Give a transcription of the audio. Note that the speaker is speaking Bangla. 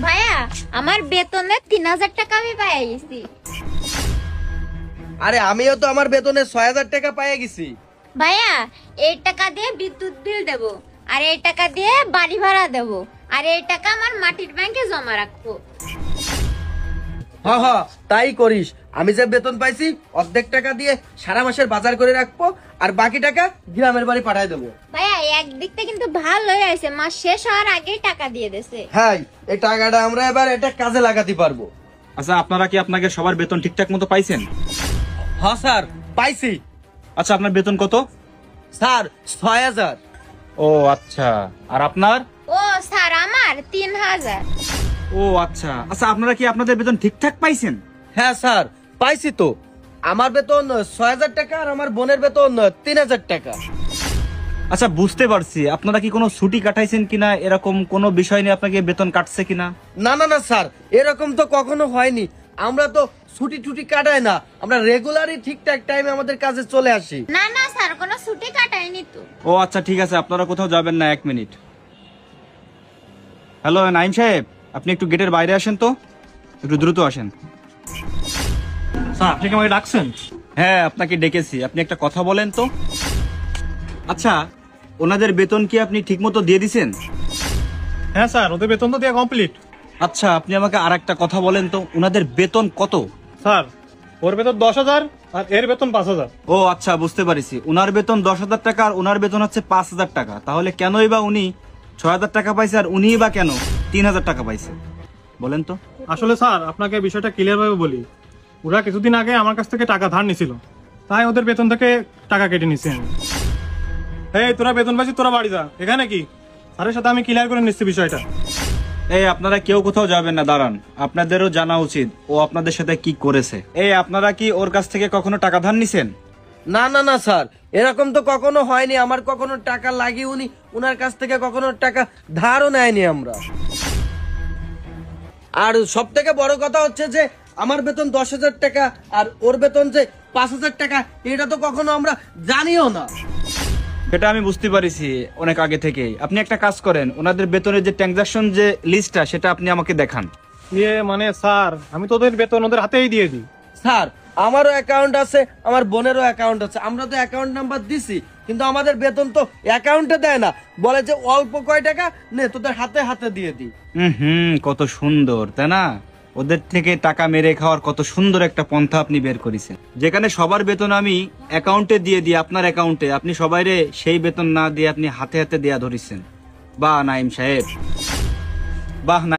ভাইয়া আমার বেতনে 3000 টাকা আমি পেয়ে গেছি। আরে আমিও তো আমার বেতনে 6000 টাকা পেয়ে গেছি। ভাইয়া এই টাকা দিয়ে বিদ্যুৎ বিল দেব, আর এই টাকা দিয়ে বাড়ি ভাড়া দেব, আর এই টাকা আমার মাটির ব্যাংকে জমা রাখবো। হ হ তাই করিস। আমি যে বেতন পাইছি অর্ধেক টাকা দিয়ে সারা মাসের বাজার করে রাখবো, আর বাকি টাকা গ্রামের বাড়ি পাঠাই দেবো। ভাইয়া একদিকটা কিন্তু ভালোই আছে, মাস শেষ হওয়ার আগেই টাকা দিয়ে দেছে। হ্যাঁ, এই টাকাটা আমরা এবার এটা কাজে লাগাতে পারবো। আচ্ছা, আপনারা কি আপনাকে সবার বেতন ঠিকঠাক মতো পাইছেন? হ্যাঁ স্যার, পাইছি। আচ্ছা, আপনার বেতন কত? স্যার 6000। ও আচ্ছা, আর আপনার? ও স্যার আমার 3000। ও আচ্ছা আচ্ছা, আপনারা কি আপনাদের বেতন ঠিকঠাক পাইছেন? হ্যাঁ স্যার, পাইছি তো। আমার বেতন 6000 টাকা আর আমার বোনের বেতন 3000 টাকা। আচ্ছা, বুঝতে পারছি। আপনারা কি কোনো ছুটি কাটাইছেন কিনা, এরকম কোনো বিষয় নিয়ে আপনাকে বেতন কাটছে কিনা? না না না স্যার, এরকম তো কখনো হয়নি। আমরা তো ছুটি টুটি কাটাই না, আমরা রেগুলারই ঠিকঠাক টাইমে আমাদের কাজে চলে আসি। না না স্যার, কোনো ছুটি কাটাইনি তো। ও আচ্ছা, ঠিক আছে, আপনারা কোথাও যাবেন না, 1 মিনিট। হ্যালো নাইম সাহেব, আপনি একটু গেটের বাইরে আসেন তো, একটু দ্রুত আসেন। স্যার, আপনি কি আমাকে ডাকছেন? হ্যাঁ, আপনাকে ডেকেছি। আপনি একটা কথা বলেন তো। আচ্ছা, ওনাদের বেতন কি আপনি ঠিকমতো দিয়ে দিছেন? হ্যাঁ স্যার, ওদের বেতন তো দেওয়া কমপ্লিট। আচ্ছা, আপনি আমাকে আর একটা কথা বলেন তো, ওনাদের বেতন কত? স্যার, ওর বেতন 10,000 আর এর বেতন 5,000। ও আচ্ছা, বুঝতে পারিছি। ওনার বেতন 10,000 টাকা আর ওনার বেতন হচ্ছে 5,000 টাকা। তাহলে কেনই বা উনি 6,000 টাকা পাইছে আর উনিই বা কেন 3,000 টাকা পাইছে, বলেন তো? আসলে স্যার, আপনাকে বিষয়টা ক্লিয়ার ভাবে বলি। ওরা কিছুদিন আগে আমার কাছ থেকে টাকা ধার নিছিল, তাই ওদের বেতন থেকে টাকা কেটে নিছি আমি। এই তোরা বেতন পাইছিস, তোরা বাড়ি যা। এখানে কি স্যারের সাথে আমি ক্লিয়ার করে নিচ্ছি বিষয়টা। এই আপনারা কেউ কোথাও যাবেন না, দাঁড়ান। আপনাদেরও জানা উচিত ও আপনাদের সাথে কি করেছে। এই আপনারা কি ওর কাছ থেকে কখনো টাকা ধার নিছেন? না না না স্যার, এরকম তো কখনো হয়নি। আমার কখনো টাকা লাগিয়ে উনি উনার কাছ থেকে কখনো টাকা ধারও নেয়নি আমরা। আর সব থেকে বড় কথা হচ্ছে যে আমার বেতন 10,000 টাকা আর ওর বেতন যে 5,000 টাকা, এটা তো কখনো আমরা জানিও না। সেটা আমি বুঝতে পারিছি অনেক আগে থেকেই। আপনি একটা কাজ করেন, ওনাদের বেতনের যে ট্রানজাকশন যে লিস্টটা, সেটা আপনি আমাকে দেখান। মানে স্যার, আমি তো ওদের বেতন ওদের হাতেই দিয়ে দিই। স্যার, আমারও অ্যাকাউন্ট আছে, আমার বোনেরও অ্যাকাউন্ট আছে। আমরা তো অ্যাকাউন্ট নাম্বার দিছি, কিন্তু আমাদের বেতন তো অ্যাকাউন্টে দেয় না। বলে যে অল্প কয় টাকা নে, তোদের হাতে হাতে দিয়ে দিই। কত সুন্দর, তাই না? ওদের থেকে টাকা মেরে খাওয়ার কত সুন্দর একটা পন্থা আপনি বের করেছেন, যেখানে সবার বেতন আমি অ্যাকাউন্টে দিয়ে দিই, আপনার অ্যাকাউন্টে। আপনি সবাইরে সেই বেতন না দিয়ে আপনি হাতে হাতে দেয়া ধরেছেন। বাহ নাইম সাহেব, বাহ।